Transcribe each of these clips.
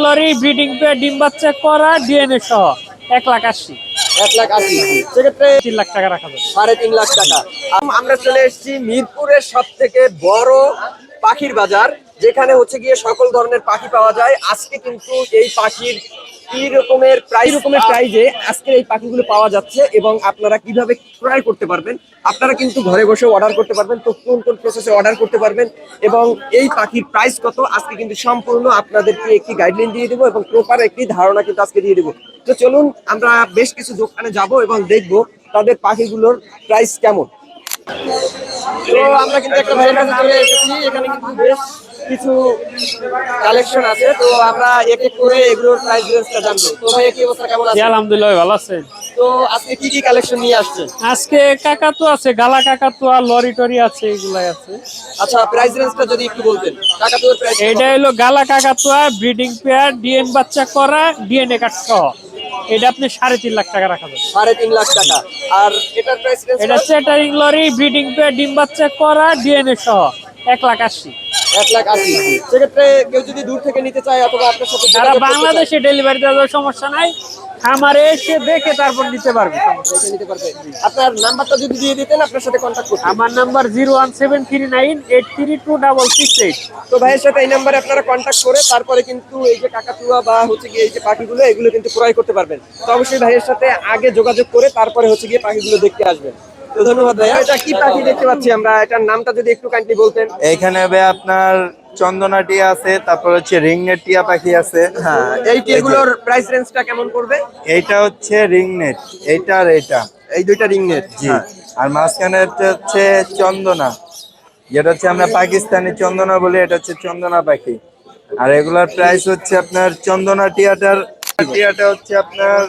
Lorry breeding pair ডিম বাচ্চা করা ডিএনএ সহ 1,80,000। 1,80,000 সেক্ষেত্রে 3 লাখ টাকা রাখা যাবে। 3.5 লাখ টাকা। আমরা চলে এসেছি মিরপুরের সব থেকে বড় পাখির বাজার, যেখানে হচ্ছে গিয়ে সকল ধরনের পাখি পাওয়া যায়। আজকে কিন্তু এই পাখির কি রকমের প্রাইজে আজকে এই পাখিগুলো পাওয়া যাচ্ছে এবং আপনারা কিভাবে ক্রয় করতে পারবেন, আপনারা কিন্তু ঘরে বসে অর্ডার করতে পারবেন। তো কোন কোন প্রসেসে অর্ডার করতে পারবেন এবং এই পাখির প্রাইস কত, আজকে কিন্তু সম্পূর্ণ আপনাদেরকে একটি গাইডলাইন দিয়ে দেবো এবং প্রপার একটি ধারণা কিন্তু আজকে দিয়ে দেবো। তো চলুন আমরা বেশ কিছু দোকানে যাব এবং দেখবো তাদের পাখিগুলোর প্রাইস কেমন। তো আমরা কিন্তু একটা ভাইয়ের কাছে চলে এসেছি, এখানে কিন্তু বেশ কিছু কালেকশন আছে। তো আমরা এক এক করে এগুলোর প্রাইস রেঞ্জটা জানবো। তো ভাই কি অবস্থা, কেমন জি আছেন? আলহামদুলিল্লাহ ভালো আছেন। তো আজকে কি কি কালেকশন নিয়ে আসছেন? আজকে কাকাতুয়া আছে, গালা কাকাতুয়া, লরি টরি আছে, এগুলাই আছে। আচ্ছা, প্রাইস রেঞ্জটা যদি একটু বলতেন। কাকাতুয়ার প্রাইস এটা হলো গালা কাকাতুয়া ব্রিডিং পেয়ার ডিএন বাচ্চা করা ডিএনএ কার্ড সহ। এটা আপনি 3.5 লাখ টাকা রাখা যাবে। 3.5 লাখ টাকা। আর এটার প্রাইস রেঞ্জ এটা চ্যাটারিং লরি ব্রিডিং পেয়ার ডিম বাচ্চা করা ডিএনএ সহ 1,80,000। 1,80,000 সেক্ষেত্রে কেউ যদি দূর থেকে নিতে চায় অথবা আপনার সাথে যারা যোগাযোগ করতে চায়, বাংলাদেশে ডেলিভারি দেওয়ার সমস্যা নাই, খামারে এসে দেখে তারপর নিতে পারবে। দেখে নিতে পারবে। আপনার নাম্বারটা যদি দিয়ে দিতেন আপনার সাথে কন্ট্যাক্ট করতে। আমার নাম্বার 01739832668। তো ভাইয়ের সাথে এই নাম্বারে আপনারা কন্ট্যাক্ট করে তারপরে কিন্তু এই যে কাকাতুয়া বা হচ্ছে গিয়ে এই যে পাখিগুলো এগুলো কিন্তু ক্রয় করতে পারবেন। তো অবশ্যই ভাইয়ের সাথে আগে যোগাযোগ করে তারপরে হচ্ছে গিয়ে পাখিগুলো দেখতে আসবেন। তো ধন্যবাদ ভাইয়া। এটা কি পাখি দেখতে পাচ্ছি আমরা, এটার নামটা যদি একটু কাইন্ডলি বলতেন। এইখানে ভাই আপনার চন্দনা টিয়া আছে, তারপর হচ্ছে রিংনেট টিয়া পাখি আছে। হ্যাঁ, এই টিয়াগুলোর প্রাইস রেঞ্জটা কেমন পড়বে? এইটা হচ্ছে রিংনেট, এইটা আর এইটা। এই দুইটা রিং নেট। জি। আর মাঝখানে হচ্ছে চন্দনা, যেটা হচ্ছে আমরা পাকিস্তানি চন্দনা বলি, এটা হচ্ছে চন্দনা পাখি। আর এগুলার প্রাইস হচ্ছে আপনার চন্দনা টিয়াটা হচ্ছে আপনার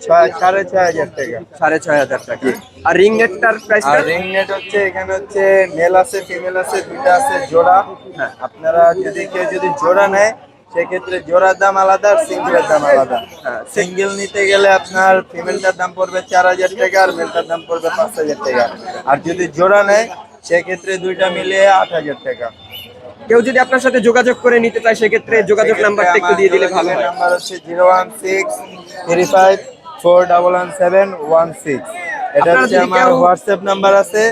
6,500 টাকা। 6,500 টাকা। আর রিং নেটটার প্রাইস? আর রিং নেট হচ্ছে এখানে হচ্ছে মেল আছে ফিমেল আছে দুইটা আছে জোড়া। হ্যাঁ। আপনারা কেউ যদি জোড়া নেয় সেক্ষেত্রে জোড়ার দাম আলাদা আর সিঙ্গেলের দাম আলাদা। সিঙ্গেল নিতে গেলে আপনার ফিমেলটার দাম পড়বে 4,000 টাকা আর মেলটার দাম পড়বে 5,000 টাকা। আর যদি জোড়া নেয় সেক্ষেত্রে দুইটা মিলিয়ে 8,000 টাকা। কেউ যদি আপনার সাথে যোগাযোগ করে নিতে চায় সেক্ষেত্রে যোগাযোগ নাম্বারটা একটু দিয়ে দিলে ভালো হয়। নাম্বার হচ্ছে 01635411716। এটা আপনারা হচ্ছে যদি আমার কেউ- হোয়াটসঅ্যাপ নাম্বার আছে।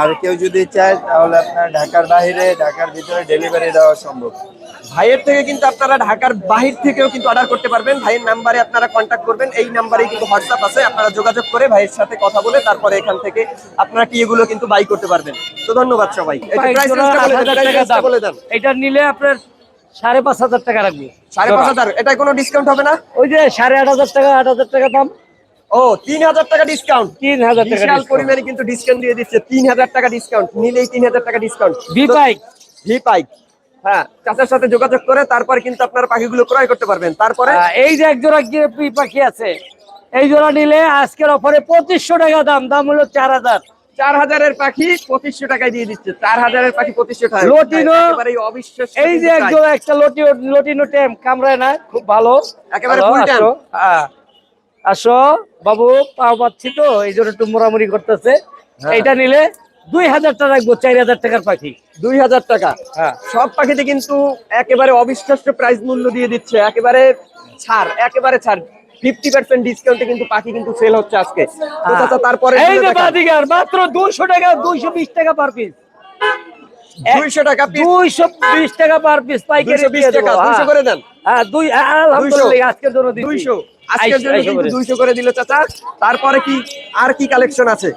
আর কেউ যদি চায় তাহলে আপনার ঢাকার বাইরে ঢাকার ভিতরে ডেলিভারি দেওয়া সম্ভব। ভাইয়ের থেকে কিন্তু আপনারা ঢাকার বাহির থেকেও কিন্তু অর্ডার করতে পারবেন। ভাইয়ের নাম্বারে আপনারা কন্ট্যাক্ট করবেন, এই নাম্বারে কিন্তু হোয়াটসঅ্যাপ আছে, আপনারা যোগাযোগ করে ভাইয়ের সাথে কথা বলে তারপরে এখান থেকে আপনারা কি এগুলো কিন্তু বাই করতে পারবেন। তো ধন্যবাদ সবাই। এটা প্রাইস রেঞ্জটা বলে দেন, প্রাইস রেঞ্জটা বলে দেন। এটা নিলে আপনার 5,500 টাকা রাখবো। 5,500। এটায় কোনো ডিসকাউন্ট হবে না? ওই যে 8,500 টাকা, 8,000 টাকা দাম। ও, 3,000 টাকা ডিসকাউন্ট। 3,000 টাকা বিশাল পরিমাণে কিন্তু ডিসকাউন্ট দিয়ে দিচ্ছে। 3,000 টাকা ডিসকাউন্ট, নিলেই 3,000 টাকা ডিসকাউন্ট। ভি পাইক। ভি পাইক। হ্যাঁ, চাচার সাথে যোগাযোগ করে তারপরে কিন্তু আপনারা পাখিগুলো ক্রয় করতে পারবেন। তারপরে এই যে এক জোড়া গিরপি পাখি আছে, এই জোড়া নিলে আজকের অফারে 2,500 টাকা দাম, দাম হলো 4,000। 4,000-এর পাখি 2,500 টাকায় দিয়ে দিচ্ছে। 4,000-এর পাখি 2,500 টাকা। লটিনো। একেবারে অবিশ্বাস্য। এই যে এক জোড়া একটা লটিনো টেম কামড়ায় না, খুব ভালো। একেবারে ভালো, full time। আসো। হ্যাঁ, আসো বাবু, পাও পাচ্ছি তো এই জন্য একটু মোড়ামুড়ি করতেছে। এইটা নিলে 2,000 টাকা রাখবো, 4,000 টাকার পাখি। 2,000 টাকা। হ্যাঁ। সব পাখিতে কিন্তু একেবারে অবিশ্বাস্য প্রাইস মূল্য দিয়ে দিচ্ছে। একেবারে ছাড়, একেবারে ছাড়। 50% ডিসকাউন্টে কিন্তু পাখি কিন্তু সেল হচ্ছে আজকে। তো চাচা তারপরে এই যে বাদিগার মাত্র 200 টাকা, 220 টাকা পার পিস। 200 টাকা পিস। 220 টাকা পার পিস পাইকারি 220 টাকা, 200 করে দেন। হ্যাঁ, আলহামদুলিল্লাহ আজকের জন্য দিন 200। আজকের জন্য কিন্তু 200 করে দিল চাচা। তারপরে কি আর কি কালেকশন আছে?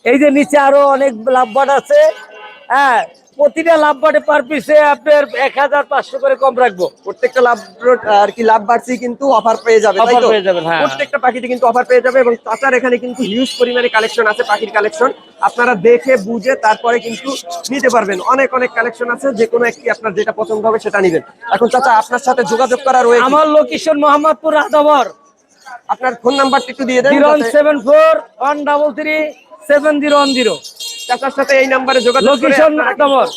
এই যে নিচে আরো অনেক লাভবাট আছে। হ্যাঁ, প্রতিটা লাভবাটে পার পিসে আপনার 1,500 করে কম রাখবো। প্রত্যেকটা লাভ আর কি লাভ বাড়ছি কিন্তু অফার পেয়ে যাবে, তাই অফার তো? পেয়ে যাবেন, হ্যাঁ। প্রত্যেকটা পাখিতে কিন্তু অফার পেয়ে যাবে এবং চাচার এখানে কিন্তু হিউজ পরিমাণে কালেকশন আছে, পাখির কালেকশন। আপনারা দেখে বুঝে তারপরে কিন্তু নিতে পারবেন। অনেক অনেক কালেকশন আছে, যে কোনো একটি আপনার যেটা পছন্দ হবে সেটা নেবেন। এখন চাচা আপনার সাথে যোগাযোগ করা রয়েছে। আমার লোকেশন মোহাম্মদপুর আদাবর। আপনার ফোন নাম্বারটা একটু দিয়ে দেন। 074-133-7010। চাচার সাথে এই নাম্বারে যোগাযোগ করে লোকেশন আদাবর।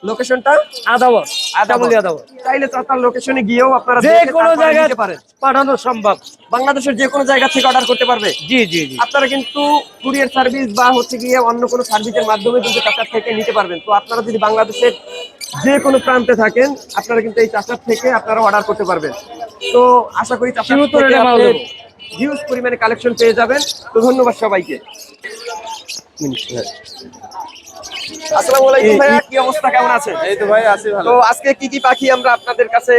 লোকেশনটা আদাবর, আদাবলি আদাবর। চাইলে চাচার লোকেশনে গিয়েও আপনারা যে দেখে কোনো তারপরে জায়গায় নিতে পারেন। পাঠানো সম্ভব। বাংলাদেশের যে কোনো জায়গা থেকে অর্ডার করতে পারবে। জি জি জি। আপনারা কিন্তু কুরিয়ার সার্ভিস বা হচ্ছে গিয়ে অন্য কোনো সার্ভিসের মাধ্যমে কিন্তু টাকা থেকে নিতে পারবেন। তো আপনারা যদি বাংলাদেশের যে কোনো প্রান্তে থাকেন আপনারা কিন্তু এই চাচার থেকে আপনারা অর্ডার করতে পারবেন। তো আশা করি চাচার সীমিত থেকে রেটে মাল আপনি দেবো। হিউজ পরিমাণে কালেকশন পেয়ে যাবেন। তো ধন্যবাদ সবাইকে। আসসালামু আলাইকুম ভাইয়া, কি অবস্থা, কেমন আছেন? এই তো ভাই আছি ভালো। তো আজকে কি কি পাখি আমরা আপনাদের কাছে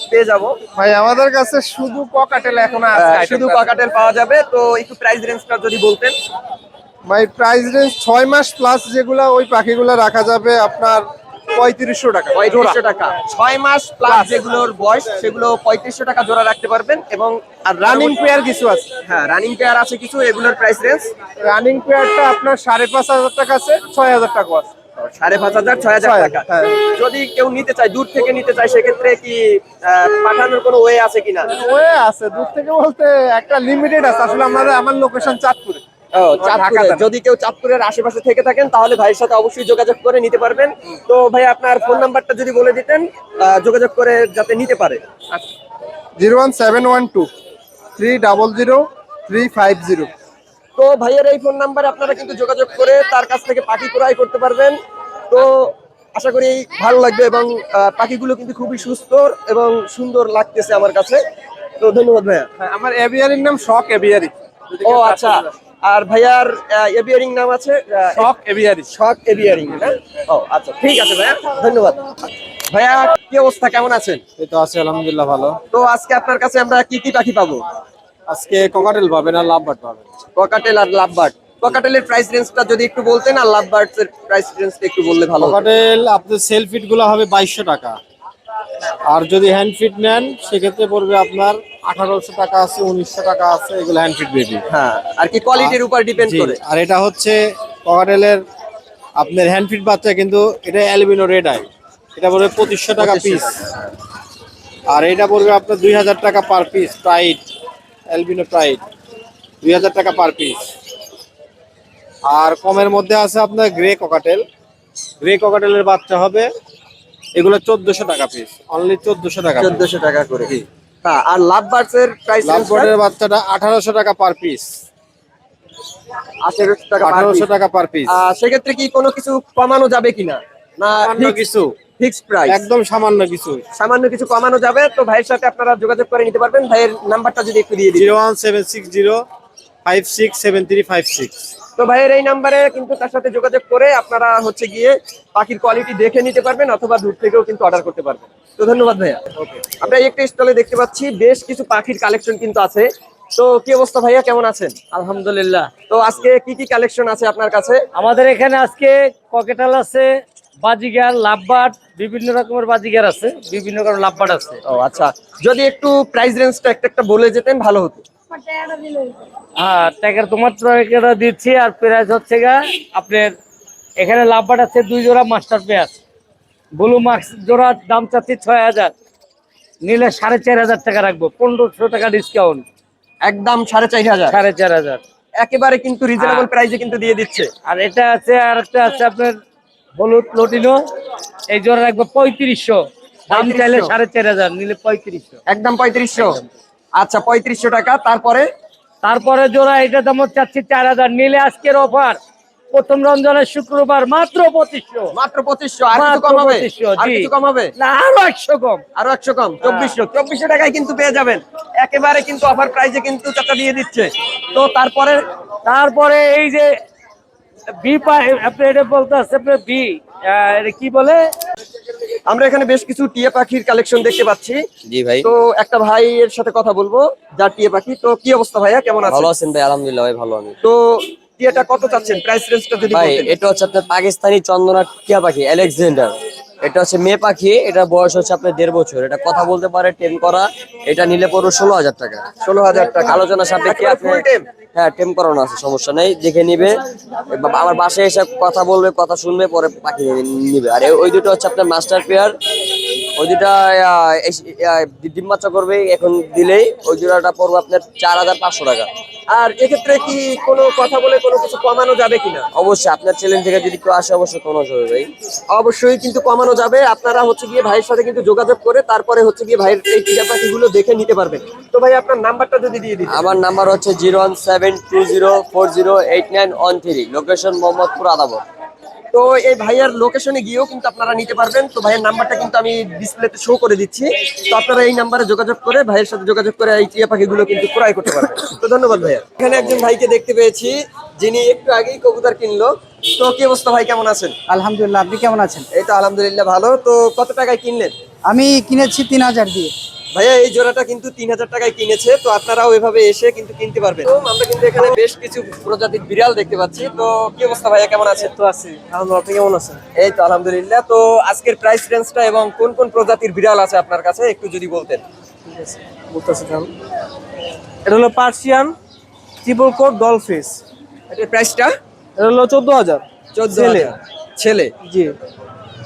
পেয়ে যাব? ভাই আমাদের কাছে শুধু ককাটেল এখনো আছে, শুধু কাকাটেল পাওয়া যাবে। তো একটু প্রাইস রেঞ্জটা যদি বলতেন। ভাই প্রাইস রেঞ্জ 6 মাস প্লাস যেগুলা ওই পাখিগুলা রাখা যাবে আপনার 3500 টাকা। 3500 টাকা 6 মাস প্লাস যেগুলোর বয়স সেগুলো 3500 টাকা জোড়া রাখতে পারবেন। এবং আর রানিং পেয়ার কিছু আছে। হ্যাঁ, রানিং পেয়ার আছে কিছু, এগুলোর প্রাইস রেঞ্জ রানিং পেয়ারটা আপনার 5500 টাকা আছে, 6000 টাকা আছে। 5500 6000 টাকা। হ্যাঁ। যদি কেউ নিতে চায়, দূর থেকে নিতে চায়, সেক্ষেত্রে কি পাঠানোর কোনো ওয়ে আছে কিনা? ওয়ে আছে, দূর থেকে বলতে একটা লিমিটেড আছে। আসলে আমার লোকেশন চাঁদপুরে। ও, চাঁদপুরে। ঢাকাতে না। যদি কেউ চাঁদপুরের আশেপাশে থেকে থাকেন তাহলে ভাইয়ের সাথে অবশ্যই যোগাযোগ করে নিতে পারবেন। তো ভাই আপনার ফোন নাম্বারটা যদি বলে দিতেন, যোগাযোগ করে যাতে নিতে পারে। 01712 300 350। তো ভাইয়ের এই ফোন নাম্বারে আপনারা কিন্তু যোগাযোগ করে তার কাছ থেকে পাখি ক্রয় করতে পারবেন। তো আশা করি ভালো লাগবে এবং পাখিগুলো কিন্তু খুবই সুস্থ এবং সুন্দর লাগতেছে আমার কাছে। তো ধন্যবাদ ভাইয়া। হ্যাঁ, আমার এভিয়ারির নাম শক এভিয়ারি। ও আচ্ছা, আর ভাইয়ার এভিয়ারিং নাম আছে শক এভিয়ারি। শক এভিয়ারিং, হ্যাঁ? ও আচ্ছা, ঠিক আছে ভাইয়া, ধন্যবাদ। ভাইয়া কি অবস্থা, কেমন আছেন? এই তো আছে আলহামদুলিল্লাহ ভালো। তো আজকে আপনার কাছে আমরা কি কি পাখি পাবো? আজকে ককাটেল পাবেন আর লাভবার্ড পাবেন। ককাটেল আর লাভবার্ড। ককাটেলের প্রাইস রেঞ্জটা যদি একটু বলতেন, আর লাভবার্ডস এর প্রাইস রেঞ্জটা একটু বললে ভালো হতো। ককাটেল আপনার সেল ফিট গুলো হবে 2200 টাকা, আর যদি হ্যান্ড ফিট নেন সেক্ষেত্রে পড়বে আপনার 1800 টাকা আছে, 1900 টাকা আছে। এগুলো হ্যান্ড ফিট বেবি। হ্যাঁ, আর কি কোয়ালিটির উপর ডিপেন্ড করে। আর এটা হচ্ছে ককাটেলের আপনার হ্যান্ড ফিট বাচ্চা, কিন্তু এটা অ্যালবিনো রেড আই। এটা পড়বে 2500 টাকা পিস। আর এটা পড়বে আপনার 2000 টাকা per piece. Pride albino pride 2000 টাকা পার পিস। আর কমের মধ্যে আছে আপনার গ্রে ককাটেল। গ্রে ককাটেলের বাচ্চা হবে এগুলো 1400 টাকা পিস, অনলি 1400 টাকা। 1400 টাকা করে। হ্যাঁ, আর লাভবার্ডস এর প্রাইস রেঞ্জ লাভবার্ডের বাচ্চাটা 1800 টাকা পার পিস। 1800 টাকা 1800 টাকা পার পিস। সেক্ষেত্রে কি কোনো কিছু কমানো যাবে কিনা, না সামান্য কিছু, ফিক্সড প্রাইস? একদম সামান্য কিছু। সামান্য কিছু কমানো যাবে। তো ভাইয়ের সাথে আপনারা যোগাযোগ করে নিতে পারবেন। ভাইয়ের নাম্বারটা যদি একটু দিয়ে দিন। 01760 567356। তো ভাইয়ের এই নাম্বারে কিন্তু তার সাথে যোগাযোগ করে আপনারা হচ্ছে গিয়ে পাখির কোয়ালিটি দেখে নিতে পারবেন, অথবা দূর থেকেও কিন্তু অর্ডার করতে পারবেন। তো ধন্যবাদ ভাইয়া। আমরা একটা স্টলে দেখতে পাচ্ছি বেশ কিছু পাখির কালেকশন কিন্তু আছে। তো কি অবস্থা ভাইয়া, কেমন আছেন? আলহামদুলিল্লাহ। তো আজকে কি কি কালেকশন আছে আপনার কাছে? আমাদের এখানে আজকে ককেটাল আছে, বাজিগার, লাভবার্ড, বিভিন্ন রকমের বাজিগার আছে, বিভিন্ন রকমের লাভবার্ড আছে। ও আচ্ছা, যদি একটু প্রাইস রেঞ্জটা একটা বলে যেতেন ভালো হতো। হ্যাঁ, টাকার তোমার টাকাটা দিচ্ছি। আর প্রাইস হচ্ছে গা আপনার এখানে লাভবার্ড আছে 2 জোড়া মাস্টার পেয়ার। ব্লু মার্কস জোড়ার দাম চাচ্ছি 6000, নিলে 4500 টাকা রাখবো, 1500 টাকা ডিসকাউন্ট। একদম 4500। 4500 একেবারে কিন্তু রিজনেবল প্রাইসে কিন্তু দিয়ে দিচ্ছে। আর এটা আছে, আর একটা আছে আপনার হলুদ লটিনো, এই জোড়া রাখবো 3500, দাম চাইলে 4500, নিলে 3500। একদম 3500। আচ্ছা, 3500 টাকা। তারপরে জোড়া এটা দাম চাচ্ছি 4000, নিলে আজকের অফার প্রথম রমজানের শুক্রবার মাত্র 2500। মাত্র 2500। আর কিছু কম হবে? আর কিছু কম হবে? না, আরো 100 কম। আরো 100 কম, 2400। 2400 টাকায় কিন্তু পেয়ে যাবেন। একেবারে কিন্তু অফার প্রাইসে কিন্তু চাচা দিয়ে দিচ্ছে। তো তারপরে এই যে বি আপনি এটা বলতে আছে আপনার বি, এটা কি বলে, আমরা এখানে বেশ কিছু টিয়া পাখির কালেকশন দেখতে পাচ্ছি। জি ভাই, তো একটা ভাইয়ের সাথে কথা বলবো যার টিয়া পাখি। তো কি অবস্থা ভাইয়া, কেমন ভালো আছেন? আছেন ভাই? আলহামদুলিল্লাহ ভাই, ভালো আমি। তো টিয়াটা কত চাচ্ছেন, প্রাইস রেঞ্জটা যদি ভাই বলতেন। এটা হচ্ছে আপনার পাকিস্তানি চন্দনা টিয়া পাখি আলেকজান্ডার। এটা হচ্ছে মেয়ে পাখি, এটা বয়স হচ্ছে আপনার 1.5 বছর। এটা কথা বলতে পারে, টেম করা। এটা নিলে পড়ো 16000 টাকা। 16000 টাকা। আলোচনা সাপেক্ষে আপনি, ফুল টেম? হ্যাঁ টেম করানো আছে, সমস্যা নেই, দেখে নিবে। আমার বাসায় এসে কথা বলবে, কথা শুনবে, পরে পাখি নিবে। আর ওই দুটো হচ্ছে আপনার মাস্টার পেয়ার। ওই দুটা ডিম বাচ্চা করবে এখন দিলেই। ওই জোড়াটা পড়বে আপনার 4500 টাকা। আর এক্ষেত্রে কি কোনো কথা বলে কোনো কিছু কমানো যাবে কিনা? অবশ্যই আপনার চ্যানেল থেকে যদি কেউ আসে অবশ্যই কোনো যাবে ভাই। অবশ্যই কিন্তু কমানো যাবে। আপনারা হচ্ছে গিয়ে ভাইয়ের সাথে কিন্তু যোগাযোগ করে তারপরে হচ্ছে গিয়ে ভাইয়ের এই টিয়া পাখিগুলো দেখে নিতে পারবেন। তো ভাই আপনার নাম্বারটা যদি দিয়ে দিন। আমার নাম্বার হচ্ছে 01720408913, লোকেশন মোহাম্মদপুর আদাবর। তো এই ভাইয়ার লোকেশনে গিয়েও কিন্তু আপনারা নিতে পারবেন। তো ভাইয়ের নাম্বারটা কিন্তু আমি ডিসপ্লেতে শো করে দিচ্ছি, তো আপনারা এই নাম্বারে যোগাযোগ করে ভাইয়ের সাথে যোগাযোগ করে এই টিয়া পাখিগুলো কিন্তু ক্রয় করতে পারবেন। তো ধন্যবাদ ভাইয়া। এখানে একজন ভাইকে দেখতে পেয়েছি যিনি একটু আগেই কবুতর কিনলো। তো কি অবস্থা ভাই, কেমন আছেন? আলহামদুলিল্লাহ, আপনি কেমন আছেন? এই তো আলহামদুলিল্লাহ ভালো। তো কত টাকায় কিনলেন? আমি কিনেছি 3000 দিয়ে। ভাইয়া এই জোড়াটা কিন্তু 3000 টাকায় কিনেছে, তো আপনারাও এভাবে এসে কিন্তু কিনতে পারবেন। তো আমরা কিন্তু এখানে বেশ কিছু প্রজাতির বিড়াল দেখতে পাচ্ছি। তো কি অবস্থা ভাইয়া, কেমন আছেন? তো আছি আলহামদুলিল্লাহ, আপনি কেমন আছেন? এই তো আলহামদুলিল্লাহ। তো আজকের প্রাইস রেঞ্জটা এবং কোন কোন প্রজাতির বিড়াল আছে আপনার কাছে একটু যদি বলতেন। ঠিক আছে, বলতেছি তাহলে। এটা হলো পার্সিয়ান ট্রিপল কোট ডলফিস। এটার প্রাইসটা এটা হলো 14000। 14,000 ছেলে। জি,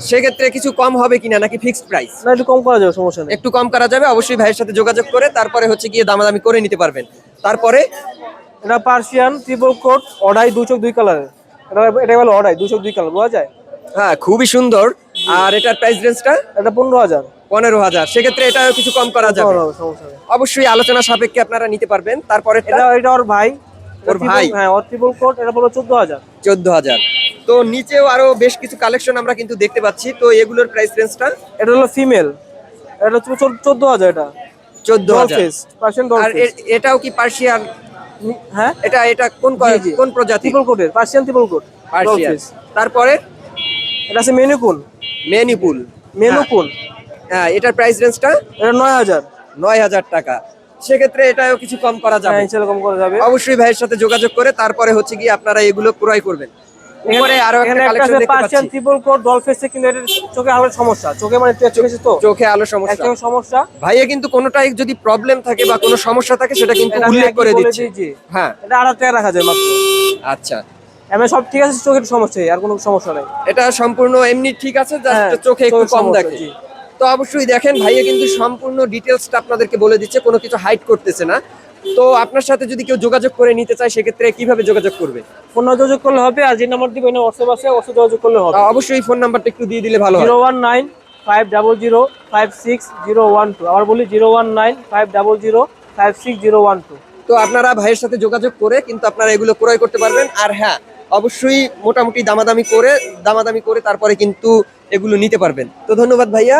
সেক্ষেত্রে কিছু কম হবে কিনা নাকি ফিক্সড প্রাইস? না একটু কম করা যাবে, সমস্যা নেই। একটু কম করা যাবে, অবশ্যই ভাইয়ের সাথে যোগাযোগ করে তারপরে হচ্ছে গিয়ে দামাদামি করে নিতে পারবেন। তারপরে এটা পার্সিয়ান ট্রিপল কোট অডাই 2 চোখ 2 কালারের। এটা বলে অডাই 2 চোখ 2 কালার, বোঝা যায়? হ্যাঁ, খুবই সুন্দর। আর এটার প্রাইস রেঞ্জটা এটা 15000। 15,000। সেক্ষেত্রে এটাও কিছু কম করা যাবে, সমস্যা নেই। অবশ্যই আলোচনা সাপেক্ষে আপনারা নিতে পারবেন। তারপরে এটা ওর ভাই। ওর ভাই? হ্যাঁ, ওর ট্রিপল কোট। এটা বলো 14000। 14,000। তো নিচেও আরো বেশ কিছু কালেকশন আমরা কিন্তু দেখতে পাচ্ছি। তো এগুলোর প্রাইস রেঞ্জটা এটা হলো ফিমেল। এটা হচ্ছে 14000। এটা 14,000। ডলফিস, পার্সিয়ান আর ডলফিস। এটাও কি পার্সিয়ান? হ্যাঁ, এটা কোন জি। কোন প্রজাতি? ট্রিপল কোটের, পার্সিয়ান ট্রিপল কোট পার্সিয়ান। ডলফিস। তারপরে এটা আছে মেনুকুন। মেনিপুল। মেনুকুন। হ্যাঁ, এটার প্রাইস রেঞ্জটা এটা 9000। 9,000 টাকা। সেক্ষেত্রে এটাও কিছু কম করা যাবে, হ্যাঁ, সেরকম করা যাবে। অবশ্যই ভাইয়ের সাথে যোগাযোগ করে তারপরে হচ্ছে গিয়ে আপনারা এগুলো ক্রয় করবেন। উপরে আরো একটা এখানে একটা কালেকশন আছে দেখতে পার্সিয়ান পাচ্ছি। ট্রিপল কোট ডলফিসে, কিন্তু এর চোখে আলো সমস্যা, চোখে মানে একটু গেছে তো, চোখে আলো সমস্যা। একটা সমস্যা। ভাইয়া কিন্তু কোনোটাই যদি প্রবলেম থাকে বা কোনো সমস্যা থাকে সেটা কিন্তু এটা আমি উল্লেখ আগেই করে বলে দিচ্ছি। দিয়েছি। হ্যাঁ, এটা 8 টাকা রাখা যায় মাত্র। আচ্ছা। এমনি সব ঠিক আছে, চোখের সমস্যা আর কোনো সমস্যা নাই। এটা সম্পূর্ণ এমনি ঠিক আছে, হ্যাঁ, জাস্ট চোখে একটু চোখের কম সমস্যা, দেখে। জি। তো অবশ্যই দেখেন ভাইয়া কিন্তু সম্পূর্ণ ডিটেলসটা আপনাদেরকে বলে দিচ্ছে, কোনো কিছু হাইড করতেছে না। তো আপনার সাথে যদি কেউ যোগাযোগ করে নিতে চায় সেক্ষেত্রে কিভাবে যোগাযোগ করবে? ফোন যোগাযোগ করলে হবে, আর যে নাম্বার দিবেন হোয়াটসঅ্যাপ আছে, হোয়াটসঅ্যাপ যোগাযোগ করলে হবে। অবশ্যই ফোন নাম্বারটা একটু দিয়ে দিলে ভালো হয়। 019-500-56012। আবার বলি 019-500-56012। তো আপনারা ভাইয়ের সাথে যোগাযোগ করে কিন্তু আপনারা এগুলো ক্রয় করতে পারবেন। আর হ্যাঁ, অবশ্যই মোটামুটি দামাদামি করে তারপরে কিন্তু এগুলো নিতে পারবেন। তো ধন্যবাদ ভাইয়া।